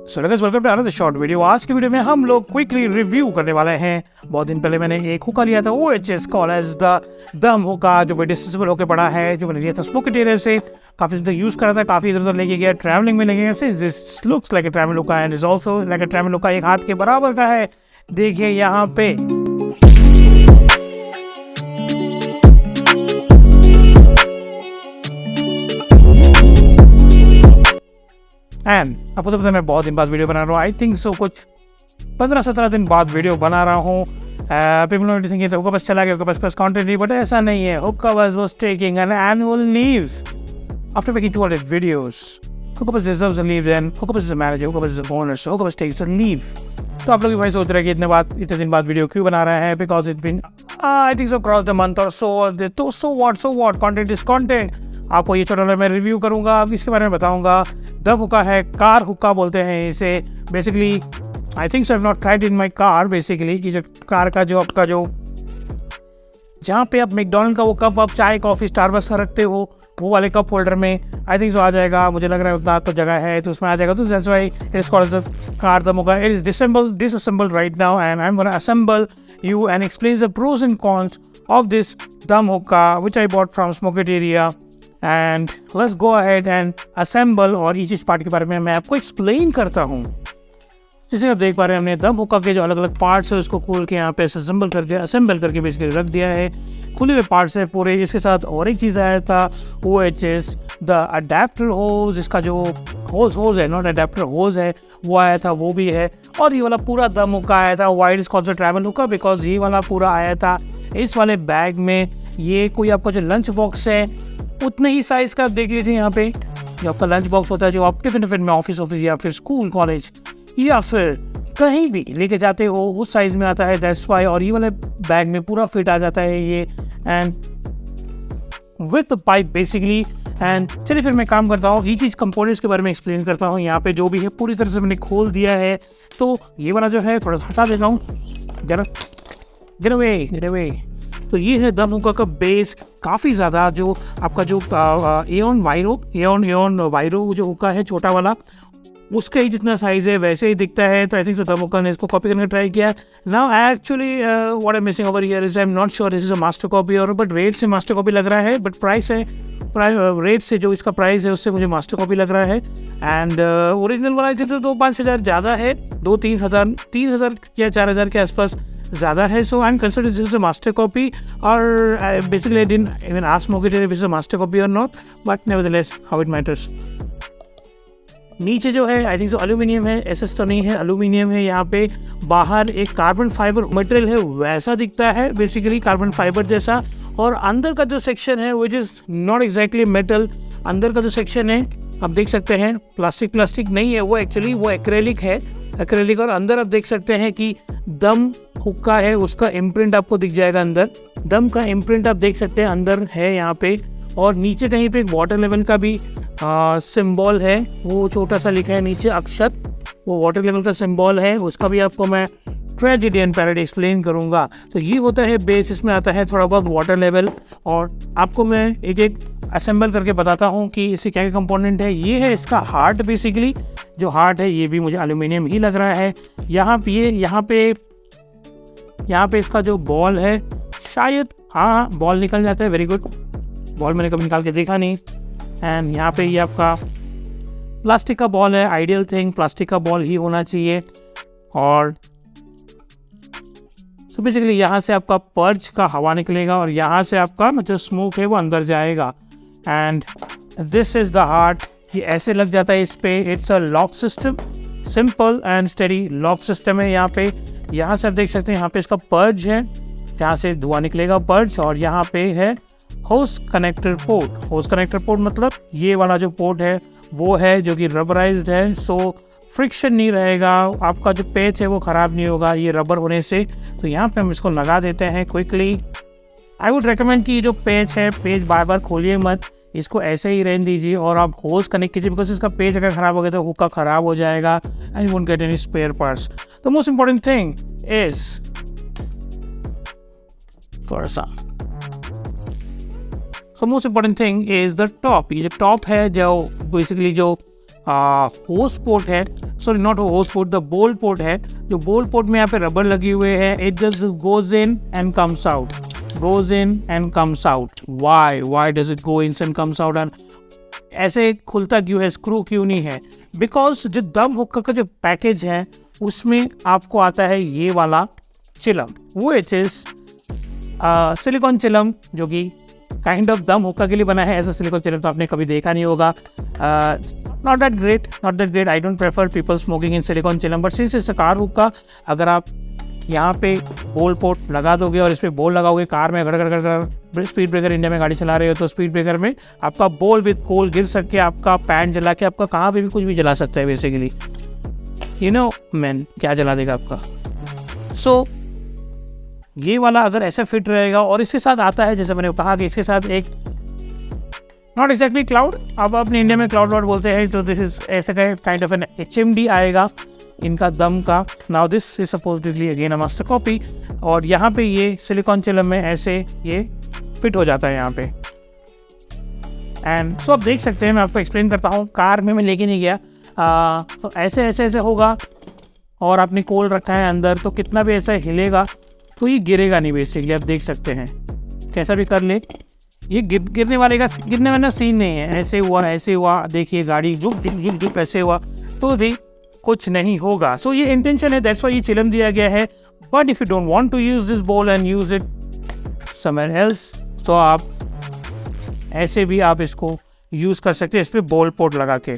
So guys welcome to another short video. आज की video में हम लोग क्विकली रिव्यू करने वाले हैं। बहुत दिन पहले मैंने एक हुक्का लिया था OHS कॉल्ड एज द दम हुक्का, जो डिस्टेंसिबल होकर पड़ा है, जो मैंने लिया था स्मोक इंटीरियर से। काफ़ी दिन यूज़ करा था, काफ़ी इधर उधर लेके गया, ट्रैवलिंग में लेके गया। This looks like a travel hookah and is also like a travel hookah. एक हाथ के बराबर का है, देखिए यहाँ पे। एंड आपको तो पता है मैं बहुत दिन बाद वीडियो बना रहा हूँ। आई थिंक सो कुछ 15-17 दिन बाद वीडियो बना रहा हूँ। पीपल आर थिंकिंग हुक्का बस चला गया, हुक्का बस कंटेंट नहीं, बट ऐसा नहीं है। हुक्का बस was taking an annual leave after making 200 videos. हुक्का बस डिजर्व्स अ लीव एंड हुक्का बस इज अ मैनेजर, हुक्का बस इज अ ओनर, सो हुक्का बस टेक्स अ लीव। तो आप लोग भी भाई सोच रहे हैं कि इतने दिन बाद वीडियो क्यों बना रहा है, because it been I think so cross the month or so what content is content. आपको ये छोटा मैं रिव्यू करूंगा, अब इसके बारे में बताऊंगा। दम हुक्का है, कार हुक्का बोलते हैं इसे basically. I think so I have not tried in my car basically, कि जो कार का जो आपका जो जहाँ पे आप मैकडॉनल्ड का वो कप आप चाय कॉफ़ी स्टारबक्स का रखते हो, वो वाले कप होल्डर में आई थिंक सो आ जाएगा। मुझे लग रहा है उतना तो जगह है तो उसमें आ जाएगा। तो that's why it is called the car दम हुक्का। It is disassembled right now and I'm going to assemble you and explain the pros and cons of this dum hookah which I bought from Smoketeria. And let's go ahead and assemble, और each part के बारे में मैं आपको explain करता हूँ। जैसे आप देख पा रहे हैं, हमने दम हुक्का के जो अलग अलग पार्ट्स है उसको खोल के यहाँ पे असेंबल करके बेसिकली रख दिया है। खुले हुए पार्ट्स है पूरे। इसके साथ और एक चीज़ आया था OHS द अडेप्टर होज, इसका जो होज है, नॉट अडेप्टर होज है, वो आया था, वो भी है। और ये वाला पूरा दम हुक्का आया था। Wide is called the travel हुक्का बिकॉज ये वाला पूरा आया था इस वाले बैग में। ये कोई आपका जो लंच बॉक्स है उतने ही साइज़ का आप देख लीजिए। यहाँ पे जो आपका लंच बॉक्स होता है, जो आप टिफिन में ऑफिस या फिर स्कूल कॉलेज या फिर कहीं भी लेके जाते हो, उस साइज़ में आता है। That's why. और ये वाले बैग में पूरा फिट आ जाता है ये, and with pipe basically. And चलिए फिर मैं काम करता हूँ, ये चीज़ कंपोनेंट्स के बारे में एक्सप्लेन करता हूँ। यहाँ पे जो भी है पूरी तरह से मैंने खोल दिया है। तो ये वाला जो है थोड़ा सा हटा देता हूँ, जरा गेट अवे। तो ये है दम हुक्का का बेस। काफ़ी ज़्यादा जो आपका जो एओन वायरो जो हुक्का है छोटा वाला, उसका ही जितना साइज़ है वैसे ही दिखता है। तो आई थिंक दम हुक्का ने इसको कॉपी करने का ट्राई किया। Now actually what I am missing over here is I am not sure this is a master copy, और बट रेट से मास्टर कॉपी लग रहा है, बट रेट से जो इसका प्राइस है उससे मुझे मास्टर कॉपी लग रहा है। एंड ओरिजिनल वाला जैसे 2-5 हज़ार ज़्यादा है, 2-3 हज़ार या 4 हज़ार के आसपास ज़्यादा है। So I am consider this is a master copy, और basically I didn't even ask Smoketeria if it's a master copy or not, but nevertheless how it matters। नीचे जो है आई थिंक सो एल्यूमिनियम है, एसएस तो नहीं है, aluminium है। यहाँ पे बाहर एक कार्बन फाइबर मटेरियल है, वैसा दिखता है बेसिकली कार्बन फाइबर जैसा। और अंदर का जो सेक्शन है which is not exactly metal, अंदर का जो सेक्शन है आप देख सकते हैं प्लास्टिक नहीं है, वो एक्चुअली वो एक्रेलिक है, एक्रेलिक। और अंदर आप देख सकते हैं कि दम हुक्का है, उसका इम्प्रिंट आपको दिख जाएगा अंदर। दम का इम्प्रिंट आप देख सकते हैं अंदर है यहाँ पे। और नीचे कहीं पे एक वाटर लेवल का भी सिंबल है, वो छोटा सा लिखा है नीचे अक्षर, वो वाटर लेवल का सिंबल है। उसका भी आपको मैं ट्रेजेडी एंड पैरेडी एक्सप्लेन करूँगा। तो ये होता है बेस, इसमें आता है थोड़ा बहुत वाटर लेवल, और आपको मैं एक असेंबल करके बताता हूँ कि इससे क्या क्या कंपोनेंट है। ये है इसका हार्ट बेसिकली, जो हार्ट है ये भी मुझे एल्यूमिनियम ही लग रहा है। यहाँ पे इसका जो बॉल है शायद, हाँ बॉल निकल जाता है, वेरी गुड। बॉल मैंने कभी निकाल के देखा नहीं। एंड यहाँ पे ये आपका प्लास्टिक का बॉल है, आइडियल थिंग प्लास्टिक का बॉल ही होना चाहिए। और तो बेसिकली यहाँ से आपका पर्च का हवा निकलेगा, और यहाँ से आपका जो स्मोक है वो अंदर जाएगा। And this is the heart. ये ऐसे लग जाता है इस पे। It's a lock system, simple and steady lock system है। यहाँ से आप देख सकते हैं, यहाँ पे इसका पर्च है जहाँ से धुआं निकलेगा, पर्च। और यहाँ पे है होस कनेक्टर पोर्ट मतलब ये वाला जो पोर्ट है वो है जो कि रबराइज्ड है, सो फ्रिक्शन नहीं रहेगा, आपका जो पेच है वो ख़राब नहीं होगा ये रबर होने से। तो यहाँ पे हम इसको लगा देते हैं क्विकली। आई वुड रेकमेंड कि जो पेच है, पेच बार बार खोलिए मत, इसको ऐसे ही रहने दीजिए और आप होस कनेक्ट कीजिए, बिकॉज इसका पेज अगर ख़राब हो गया तो हुक्का ख़राब हो जाएगा and you won't get any spare parts. The most important thing is most important thing is the top. ये जो टॉप है, जो बेसिकली जो होस्ट पोर्ट है, sorry not host port, the bowl port है। जो बोल पोर्ट में यहाँ पे रबर लगी हुए है, it just goes in and comes out, goes in and comes out. Why does it go in and comes out, and ऐसे खुलता क्यों है, स्क्रू क्यों नहीं है? बिकॉज जो दम हुक्का का जो पैकेज है उसमें आपको आता है ये वाला चिलम, वो इट इज सिलिकॉन चिलम, जो कि काइंड ऑफ दम हुक्का के लिए बना है। ऐसा सिलिकॉन चिलम तो आपने कभी देखा नहीं होगा। Not that great, I don't prefer people smoking in silicon chillum, but since it's a car hookah, अगर आप यहाँ पे बोल पोर्ट लगा दोगे और इस पर बोल लगाओगे, कार में घर स्पीड ब्रेकर इंडिया में गाड़ी चला रहे हो तो स्पीड ब्रेकर में आपका बोल विद कोल गिर सके, आपका पैंट जला के, आपका कहाँ पे भी कुछ भी जला सकता है बेसिकली, यू नो मैन, क्या जला देगा आपका। सो ये वाला अगर ऐसा फिट रहेगा, और इसके साथ आता है, जैसे मैंने कहा कि इसके साथ एक नॉट एक्जैक्टली क्लाउड, अब अपने इंडिया में क्लाउड बोलते हैं, तो दिस इज ऐसा काइंड ऑफ एन HMD आएगा इनका दम का। Now this is supposedly again a master copy, और यहाँ पे ये सिलिकॉन चिलम में ऐसे ये फिट हो जाता है यहाँ पे। एंड सो आप देख सकते हैं, मैं आपको एक्सप्लेन करता हूँ, कार में मैं लेके नहीं गया, तो ऐसे होगा, और आपने कोल रखा है अंदर, तो कितना भी ऐसा हिलेगा तो ये गिरेगा नहीं बेसिकली। आप देख सकते हैं कैसा भी कर ले, ये गिरने वाला सीन नहीं है। ऐसे हुआ, देखिए गाड़ी जुक ऐसे हुआ तो भी कुछ नहीं होगा। सो ये इंटेंशन है, दैट्स व्हाई ये चिलम दिया गया है। But if you don't want to use this bowl and use it somewhere else, तो आप ऐसे भी आप इसको यूज़ कर सकते हैं, इस पर बॉल पोर्ट लगा के।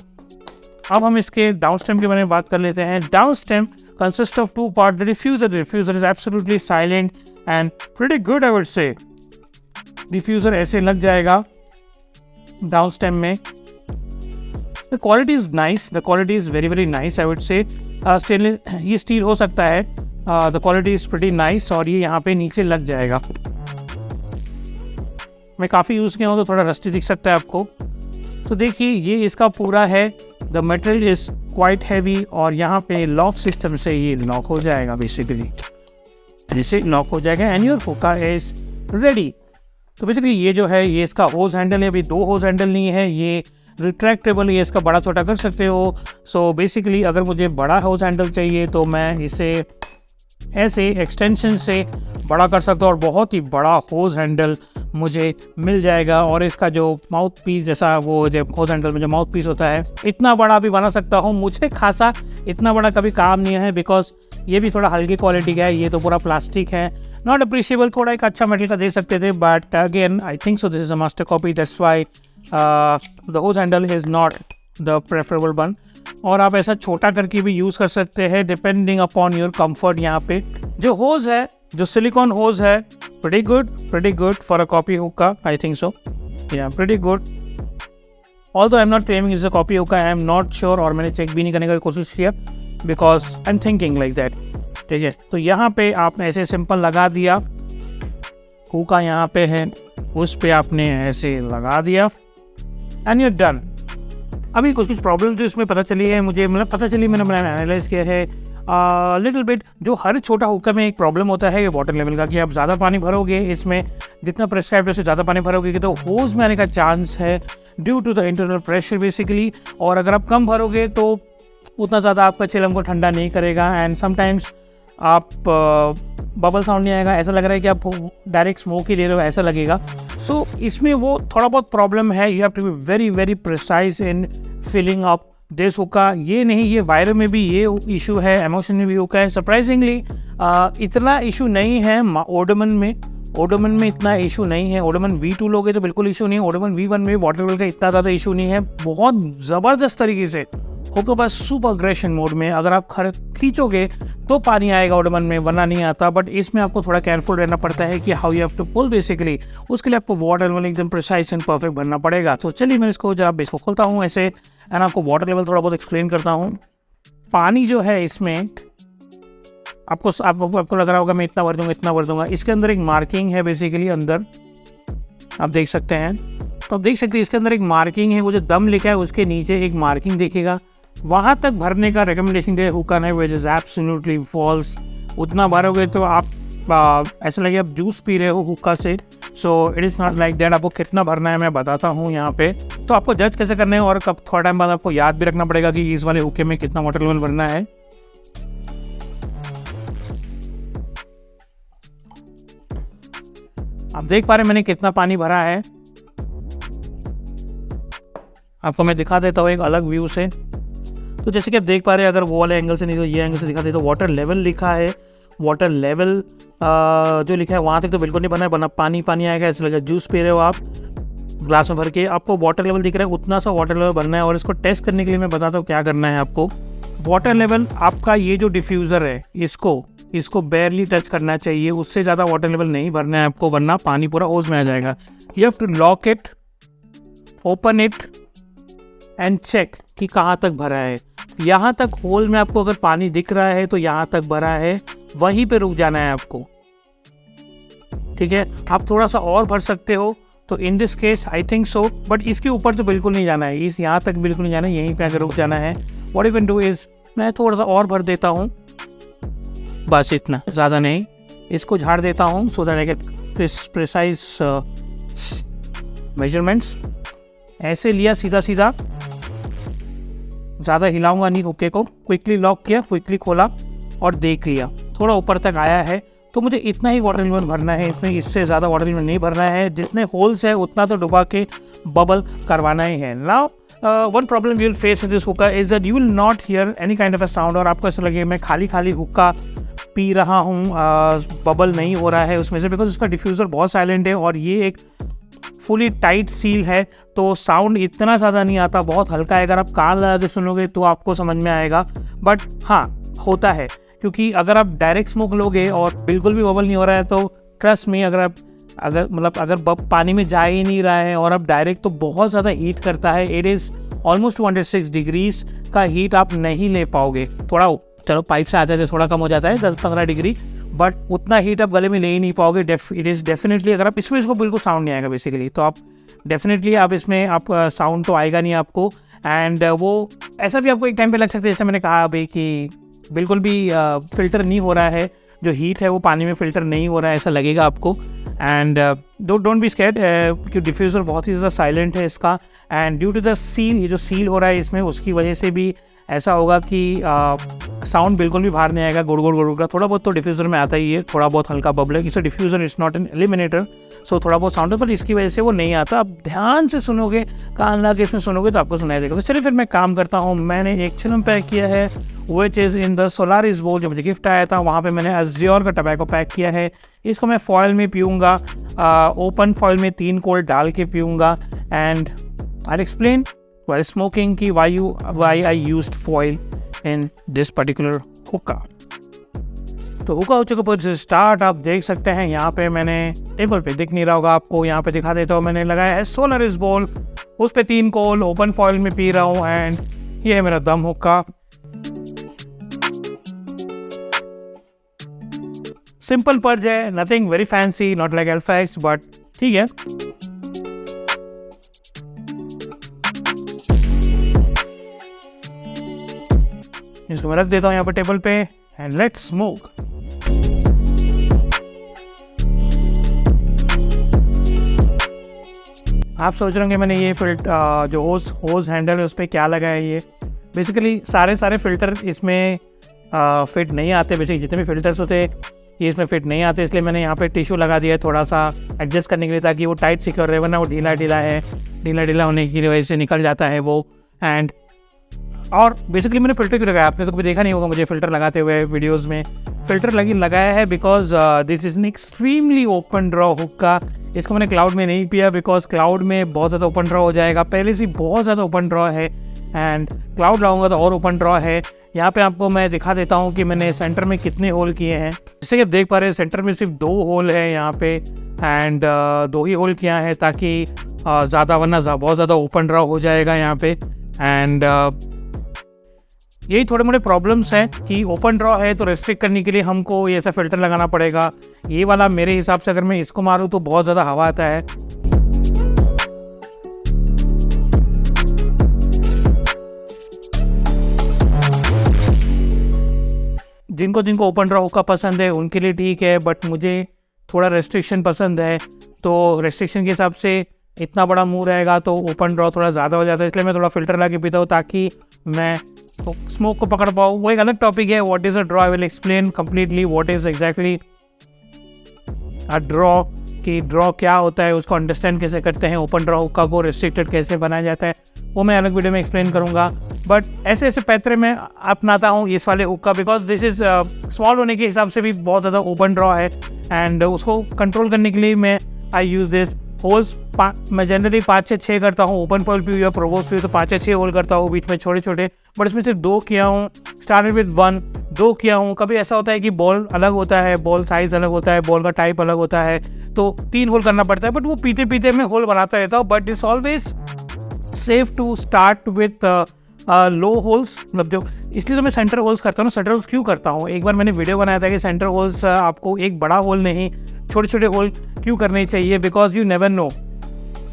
अब हम इसके डाउन स्टेम के बारे में बात कर लेते हैं। Down stem consists of two parts. The diffuser is absolutely silent and pretty good, I would say. Diffuser ऐसे लग जाएगा डाउन स्टेम में। The quality is nice. The quality is very nice, I would say. Stainless, ये steel हो सकता है। The quality is pretty nice, और ये यहाँ पे नीचे लग जाएगा। मैं काफ़ी यूज़ किया हूँ तो थोड़ा रस्टी दिख सकता है आपको। तो देखिए ये इसका पूरा है, the material is quite heavy, और यहाँ पे लॉक सिस्टम से ये लॉक हो जाएगा बेसिकली, ऐसे लॉक हो जाएगा एंड योर हुक्का इज़ रेडी। तो बेसिकली ये जो है, ये इसका होज हैंडल है, अभी 2 होज हैंडल नहीं है, ये रिट्रैक्टेबल, ये इसका बड़ा छोटा कर सकते हो। सो बेसिकली अगर मुझे बड़ा होज हैंडल चाहिए तो मैं इसे ऐसे एक्सटेंशन से बड़ा कर सकता हूँ, और बहुत ही बड़ा होज हैंडल मुझे मिल जाएगा। और इसका जो माउथ पीस जैसा, वो जो होज हैंडल में जो माउथ पीस होता है, इतना बड़ा भी बना सकता हूँ। मुझे खासा इतना बड़ा कभी काम नहीं है, बिकॉज ये भी थोड़ा हल्की क्वालिटी का है, ये तो पूरा प्लास्टिक है, नॉट अप्रिशिएबल। थोड़ा एक अच्छा मेटल का दे सकते थे, but again I think so this is a master copy, that's why the hose handle is not the preferable one. और आप ऐसा छोटा करके भी यूज़ कर सकते हैं डिपेंडिंग अपॉन योर कंफर्ट। यहाँ पे जो होज है, जो सिलिकॉन होज है, pretty good for a copy hookah, I think so. Yeah, pretty good. Although I'm not claiming it's a copy hookah, I am not sure, और मैंने चेक भी नहीं करने की कोशिश किया, because I'm thinking like that. ठीक है, तो यहाँ पे आपने ऐसे सिंपल लगा दिया, हुक्का यहाँ पे है, उस पे आपने ऐसे लगा दिया and you're done. अभी कुछ प्रॉब्लम जो इसमें पता चली है मुझे, मतलब पता चली, मैंने एनालाइज किया है लिटिल बिट। जो हर छोटा हुक्का में एक प्रॉब्लम होता है ये वाटर लेवल का, कि आप ज़्यादा पानी भरोगे इसमें, जितना प्रेस्क्राइब्ड से ज़्यादा पानी भरोगे तो होज में आने का चांस है due to the internal pressure basically. और अगर आप कम भरोगे तो उतना ज़्यादा आपका चिलम को ठंडा नहीं करेगा, एंड समटाइम्स आप बबल साउंड नहीं आएगा, ऐसा लग रहा है कि आप डायरेक्ट स्मोक ही ले रहे हो, ऐसा लगेगा। सो इसमें वो थोड़ा बहुत प्रॉब्लम है। You have to be very precise in filling up this hookah. ये नहीं, ये वायर में भी ये इशू है, एमोशन में भी हुक्का है। सरप्राइजिंगली इतना इशू नहीं है ओडोमन में इतना इशू नहीं है। ओडोमन V2 लोगे तो बिल्कुल इशू नहीं है। ओडोमन V1 में वाटर लेवल का इतना ज़्यादा इशू नहीं है। बहुत ज़बरदस्त तरीके से हुक्का बस सुपर अग्रेशन मोड में अगर आप खींचोगे तो पानी आएगा ओडोमन में, वरना नहीं आता। बट इसमें आपको थोड़ा केयरफुल रहना पड़ता है कि how you have to pull basically. उसके लिए आपको वाटर लेवल एकदम प्रिसाइज एंड परफेक्ट भरना पड़ेगा। तो चलिए मैं इसको जब इसको खोलता हूँ ऐसे, एंड आपको वाटर लेवल थोड़ा बहुत एक्सप्लेन करता हूँ। पानी जो है इसमें आपको लग रहा होगा मैं इतना भर दूंगा। इसके अंदर एक मार्किंग है बेसिकली, अंदर आप देख सकते हैं। तो आप देख सकते हैं इसके अंदर एक मार्किंग है, वो जो दम लिखा है उसके नीचे एक मार्किंग दिखेगा, वहाँ तक भरने का रिकमेंडेशन दे हुक्का ने, विच इज एब्सोल्युटली फॉल्स। उतना भरोगे तो आप ऐसा लगे आप जूस पी रहे हो हुक्का से। So it is not like that. आपको कितना भरना है मैं बताता हूँ यहाँ पे। तो आपको जज कैसे करना है, और कब थोड़ा टाइम बाद आपको याद भी रखना पड़ेगा कि इस वाले हुक्के में कितना वाटर लेवल भरना है। आप देख पा रहे हैं मैंने कितना पानी भरा है। आपको मैं दिखा देता हूँ एक अलग व्यू से। तो जैसे कि आप देख पा रहे हैं, अगर वो वाले एंगल से नहीं तो ये एंगल से दिखा दे, तो वाटर लेवल लिखा है। वाटर लेवल जो लिखा है वहाँ तक तो बिल्कुल नहीं बना है, बना पानी पानी आएगा, ऐसा लगेगा जूस पी रहे हो आप ग्लास में भर के। आपको वाटर लेवल दिख रहा है, उतना सा वाटर लेवल भरना है। और इसको टेस्ट करने के लिए मैं बताता हूँ क्या करना है आपको। वाटर लेवल आपका ये जो डिफ्यूज़र है इसको बेयरली टच करना चाहिए, उससे ज़्यादा वाटर लेवल नहीं भरना है आपको, वरना पानी पूरा ओस में आ जाएगा। You have to lock it, open it and check कि कहाँ तक भरा है। यहाँ तक होल में आपको अगर पानी दिख रहा है तो यहाँ तक भरा है, वहीं पे रुक जाना है आपको, ठीक है। आप थोड़ा सा और भर सकते हो, तो in this case I think so, but इसके ऊपर तो बिल्कुल नहीं जाना है, इस यहाँ तक बिल्कुल नहीं जाना है, यहीं पे आकर रुक जाना है। What you can do is, मैं थोड़ा सा और भर देता हूँ, बस इतना, ज़्यादा नहीं। इसको झाड़ देता हूँ so that I get precise measurements. ऐसे लिया सीधा सीधा, ज़्यादा हिलाऊंगा नहीं हुक्के को। क्विकली लॉक किया, क्विकली खोला और देख लिया, थोड़ा ऊपर तक आया है, तो मुझे इतना ही वाटर लेवल भरना है, इससे ज़्यादा वाटर लेवल नहीं भरना है। जितने होल्स है उतना तो डुबा के बबल करवाना ही है। Now one problem you will face in this hookah is that you will not hear any kind of a sound, और आपको ऐसा लगे मैं खाली खाली हुक्का पी रहा हूँ, बबल नहीं हो रहा है उसमें से, बिकॉज उसका डिफ्यूज़र बहुत साइलेंट है और ये एक फुली टाइट सील है, तो साउंड इतना ज़्यादा नहीं आता, बहुत हल्का है। अगर आप कान लगा के सुनोगे तो आपको समझ में आएगा, बट हाँ होता है, क्योंकि अगर आप डायरेक्ट स्मोक लोगे और बिल्कुल भी बबल नहीं हो रहा है तो ट्रस्ट में, अगर पानी में जा ही नहीं रहा है और आप डायरेक्ट, तो बहुत ज़्यादा हीट करता है। इट इज़ ऑलमोस्ट 106 डिग्रीज का हीट आप नहीं ले पाओगे। थोड़ा चलो पाइप से आ जाते थोड़ा कम हो जाता है 10-15 डिग्री, बट उतना हीट आप गले में ले ही नहीं पाओगे। इट इज़ डेफिनेटली, अगर आप इसको बिल्कुल साउंड नहीं आएगा बेसिकली, तो आप डेफिनेटली आप इसमें आप साउंड तो आएगा नहीं आपको। एंड वो ऐसा भी आपको एक टाइम पे लग सकता है, जैसे मैंने कहा अभी कि बिल्कुल भी फ़िल्टर नहीं हो रहा है, जो हीट है वो पानी में फ़िल्टर नहीं हो रहा है, ऐसा लगेगा आपको। एंड डोंट बी स्कैर्ड, क्योंकि डिफ्यूज़र बहुत ही ज़्यादा साइलेंट है इसका, and due to the seal, ये जो सील हो रहा है इसमें, उसकी वजह से भी ऐसा होगा कि साउंड बिल्कुल भी बाहर नहीं आएगा, गुड़ गुड़ का। थोड़ा बहुत तो डिफ्यूज़र में आता ही है, थोड़ा बहुत हल्का बबल है, इसे diffuser is not an eliminator, so थोड़ा बहुत साउंड है, पर इसकी वजह से वो नहीं आता। आप ध्यान से सुनोगे, कान लगा के इसमें सुनोगे तो आपको सुनाई देगा। तो चलिए फिर मैं काम करता हूँ। मैंने एक चिलम पैक किया है, which is in the Solaris बोल, जो मुझे गिफ्ट आया था, वहाँ पे मैंने अज्योर का टबैको पैक किया है। इसको मैं फॉयल में पीऊँगा, ओपन फॉयल में 3 कोल डाल के पीऊँगा। And I explain while smoking कि why I used foil in this particular hookah। तो हुक्का हो चुका पर स्टार्ट आप देख सकते हैं, यहाँ पे मैंने टेबल पे दिख नहीं रहा होगा आपको, यहाँ पे दिखा देता हूँ, मैंने लगाया है सोलारिस बोल, उस पे 3 कोल ओपन फॉयल में पी रहा हूँ। एंड ये है मेरा दम हुक्का, सिंपल पर्ज है, nothing very fancy, not like alpha x, but ठीक है। इसको मैं रख देता हूँ यहाँ पर टेबल पे, एंड लेट्स स्मोक। आप सोच रहे होंगे मैंने ये फिल्टर जो होज हैंडल है उस पर क्या लगा है। ये बेसिकली सारे फिल्टर इसमें फिट नहीं आते, बेसिकली जितने भी फिल्टर्स होते ये इसमें फिट नहीं आते, इसलिए मैंने यहाँ पे टिश्यू लगा दिया है थोड़ा सा एडजस्ट करने के लिए, ताकि वो टाइट सिक्योर रहे, वरना वो ढीला होने की वजह से निकल जाता है वो। एंड और बेसिकली मैंने फ़िल्टर क्यों लगाया, आपने तो कभी देखा नहीं होगा मुझे फ़िल्टर लगाते हुए वीडियोस में। फ़िल्टर लगाया है because this is an extremely open draw हुक्का। इसको मैंने क्लाउड में नहीं पिया, बिकॉज क्लाउड में बहुत ज़्यादा ओपन ड्रॉ हो जाएगा, पहले से बहुत ज़्यादा ओपन ड्रॉ है, एंड क्लाउड लाऊंगा तो और ओपन ड्रॉ है। यहाँ पे आपको मैं दिखा देता हूँ कि मैंने सेंटर में कितने होल किए हैं। जैसे कि आप देख पा रहे हैं, सेंटर में सिर्फ 2 होल है यहाँ पे, एंड 2 ही होल किया है, ताकि ज़्यादा, वरना बहुत ज़्यादा ओपन ड्रॉ हो जाएगा यहाँ पे। एंड यही थोड़े मोटे प्रॉब्लम्स हैं कि ओपन ड्रॉ है, तो रेस्ट्रिक्ट करने के लिए हमको ये ऐसा फ़िल्टर लगाना पड़ेगा। ये वाला मेरे हिसाब से अगर मैं इसको मारूँ तो बहुत ज़्यादा हवा आता है। जिनको ओपन ड्रॉ हुक्का पसंद है उनके लिए ठीक है, बट मुझे थोड़ा रेस्ट्रिक्शन पसंद है, तो रेस्ट्रिक्शन के हिसाब से इतना बड़ा मुंह रहेगा तो ओपन ड्रॉ थोड़ा ज़्यादा हो जाता है, इसलिए मैं थोड़ा फ़िल्टर ला के पीता हूँ ताकि मैं स्मोक को पकड़ पाऊँ। वो एक अलग टॉपिक है, what is a draw. I will explain completely what is exactly a draw, कि ड्रॉ क्या होता है, उसको अंडरस्टैंड कैसे करते हैं, ओपन ड्रॉ हुक्का को रेस्ट्रिक्टेड कैसे बनाया जाता है, वो मैं अलग वीडियो में एक्सप्लेन करूँगा। बट ऐसे ऐसे पैतरे में अपनाता हूँ इस वाले हुक्का, बिकॉज दिस इज़ स्मॉल होने के हिसाब से भी बहुत ज़्यादा ओपन ड्रॉ है, एंड उसको कंट्रोल करने के लिए मैं आई यूज़ दिस होल्स। मैं जनरली 5 से 6 करता हूँ, ओपन पॉइल पी या प्रोवोस पी तो 5 से 6 होल करता हूँ, बीच में छोटे छोटे, बट इसमें सिर्फ 2 किया हूँ। स्टार्टेड विद 1, 2 किया हूँ। कभी ऐसा होता है कि बॉल अलग होता है, बॉल साइज़ अलग होता है, बॉल का टाइप अलग होता है, तो 3 होल करना पड़ता है, बट वो पीते पीते मैं होल बनाता रहता हूँ। But it's always safe to start with low holes, मतलब जो, इसलिए तो मैं सेंटर होल्स करता हूँ ना। सेंटर होल्स क्यों करता हूँ, एक बार मैंने वीडियो बनाया था कि सेंटर होल्स आपको एक बड़ा होल नहीं, छोटे छोटे होल क्यों करने चाहिए, बिकॉज यू नेवर नो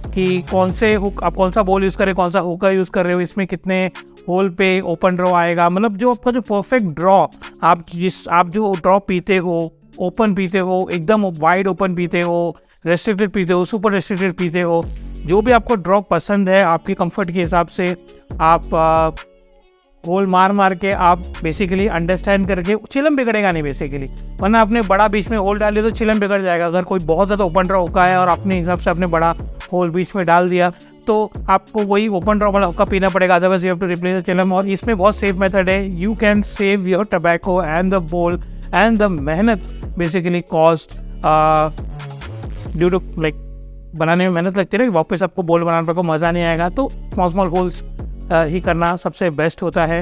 कि कौन से हुक, आप कौन सा बॉल यूज़ करें, कौन सा हुक्का यूज़ कर रहे हो, इसमें कितने होल पे ओपन ड्रॉ आएगा। मतलब जो आपका जो परफेक्ट ड्रॉ, आप जो ड्रॉ पीते हो, ओपन पीते हो, एकदम वाइड ओपन पीते हो, रेस्ट्रिक्टेड पीते हो, सुपर रेस्ट्रिक्टेड पीते हो, जो भी आपको ड्रॉ पसंद है आपके कंफर्ट के हिसाब से आप होल मार के आप बेसिकली अंडरस्टैंड करके, चिलम बिगड़ेगा नहीं बेसिकली, वरना आपने बड़ा बीच में होल डाल दिया तो चिलम बिगड़ जाएगा। अगर कोई बहुत ज़्यादा ओपन ड्रॉ हुक्का है और अपने हिसाब से आपने बड़ा होल बीच में डाल दिया तो आपको वही ओपन ड्रॉ वाला हुक्का पीना पड़ेगा, otherwise you have to replace the chillum. और इसमें बहुत सेफ मेथड है, you can save your tobacco and the bowl and the मेहनत basically cost due to like बनाने में मेहनत लगती है, वापस आपको बोल बनाने पर मज़ा नहीं आएगा, तो स्मॉल स्मॉल होल्स ही करना सबसे बेस्ट होता है।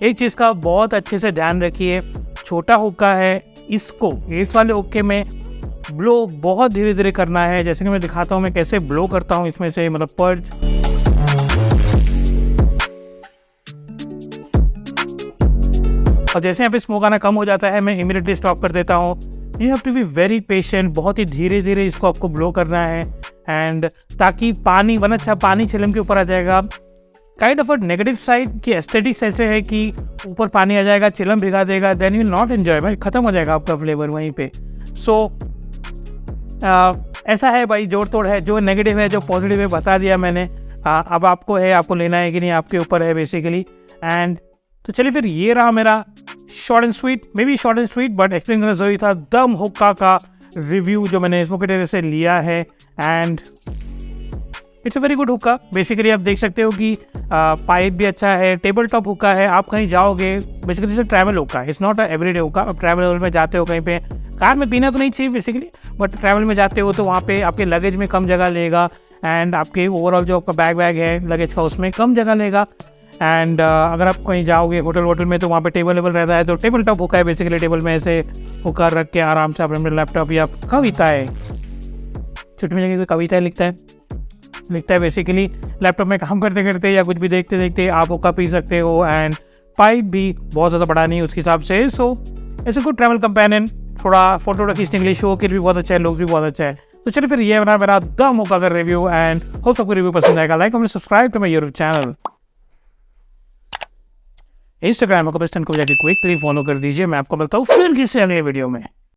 एक चीज़ का बहुत अच्छे से ध्यान रखिए, छोटा हुक्का है, इसको इस वाले हुक्के में ब्लो बहुत धीरे धीरे करना है। जैसे कि मैं दिखाता हूँ मैं कैसे ब्लो करता हूँ इसमें से, मतलब पर्ज, और जैसे यहाँ पे स्मोक आना कम हो जाता है मैं इमीडिएटली स्टॉप कर देता हूँ। You have to be very patient, बहुत ही धीरे धीरे इसको आपको ब्लो करना है, एंड ताकि पानी, वरना अच्छा पानी चिलम के ऊपर आ जाएगा। Kind of a negative side की एस्थेटिक्स ऐसे है कि ऊपर पानी आ जाएगा, चिलम भिगा देगा, then you will not enjoy, भाई खत्म हो जाएगा आपका फ्लेवर वहीं पे। सो ऐसा है भाई, जोड़ तोड़ है, जो नेगेटिव है जो पॉजिटिव है बता दिया मैंने। अब आपको है, आपको लेना है कि नहीं आपके ऊपर है बेसिकली। एंड तो चलिए फिर, ये रहा मेरा short and sweet, may be short and sweet but explain करना जरूरी था, दम हुक्का का रिव्यू जो मैंने स्मोक टेरेस से लिया है। And it's a very good हुक्का। बेसिकली आप देख सकते हो कि पाइप भी अच्छा है, टेबल टॉप हुक्का है। आप कहीं जाओगे, बेसिकली इट्स ट्रैवल हुक्का, इट्स नॉट अ एवरीडे हुक्का। आप ट्रैवल में जाते हो कहीं पे, कार में पीना तो नहीं चाहिए बेसिकली, बट ट्रैवल में जाते हो तो वहाँ पे आपके लगेज में कम जगह लेगा, एंड आपके ओवरऑल जो आपका बैग है लगेज का उसमें कम जगह लेगा। एंड अगर आप कहीं जाओगे होटल में तो वहाँ पे टेबल रहता है, तो टेबल टॉप हुक्का है बेसिकली। टेबल में ऐसे हुक्का रख के आराम से आप अपने लैपटॉप या कविता है, छोटी में जगह कविता लिखता है बेसिकली, लैपटॉप में काम करते करते या कुछ भी देखते देखते आप हुक्का पी सकते हो। एंड पाइप भी बहुत ज़्यादा बड़ा नहीं उसके हिसाब से, सो ऐसे गुड ट्रैवल कंपेनियन। थोड़ा फोटो खींचने के लिए शो के भी बहुत अच्छा है, लोग भी बहुत अच्छा है। तो चलिए फिर, ये बना मेरा दम हुक्का का रिव्यू, एंड होप सबको रिव्यू पसंद आएगा। लाइक और subscribe to my YouTube channel. Instagram को जाके क्विकली फॉलो कर दीजिए। मैं आपको मिलता हूँ फिर किसी अगले वीडियो में।